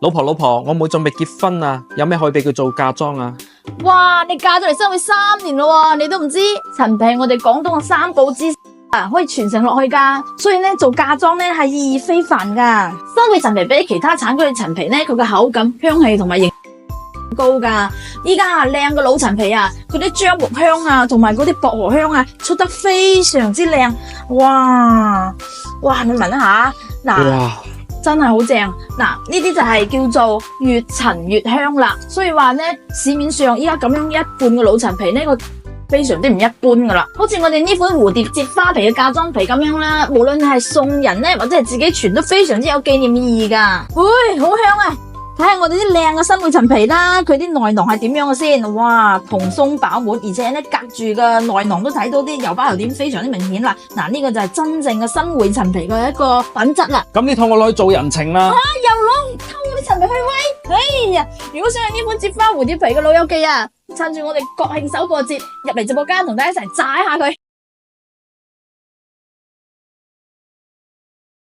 老婆，我妹準備結婚啊，有咩可以俾佢做嫁妝啊？哇！你嫁咗嚟新會3年咯，你都唔知陳皮係我哋廣東嘅三寶之啊，可以傳承落去噶。所以咧做嫁妝咧係意義非凡噶。新會陳皮比其他產區嘅陳皮咧，佢嘅口感、香氣同埋營高噶。依家靚嘅老陳皮啊，佢啲樟木香啊，同埋嗰啲薄荷香啊，出得非常之靚。哇！你聞一下嗱。哇！真係好正嗱，呢啲就係叫做越陳越香啦。所以話咧，市面上依家咁樣一半嘅老陳皮呢個非常之唔一般噶啦。好似我哋呢款蝴蝶結花皮嘅嫁妝皮咁樣啦，無論係送人咧，或者係自己傳都非常之有紀念意義噶。喂，好香啊！睇下我哋啲靚嘅新會陳皮啦，佢啲內囊係點樣嘅先？哇，蓬鬆飽滿，而且咧隔住嘅內囊都睇到啲油包油點，非常之明顯啦。嗱，呢個就係真正嘅新會陳皮嘅一個品質啦。咁你同我攞去做人情啦。又攞偷我啲陳皮去威！哎呀，如果想有呢款接花蝴蝶皮嘅老友記啊，趁住我哋國慶首個節入嚟直播間同大家一齊炸一下佢。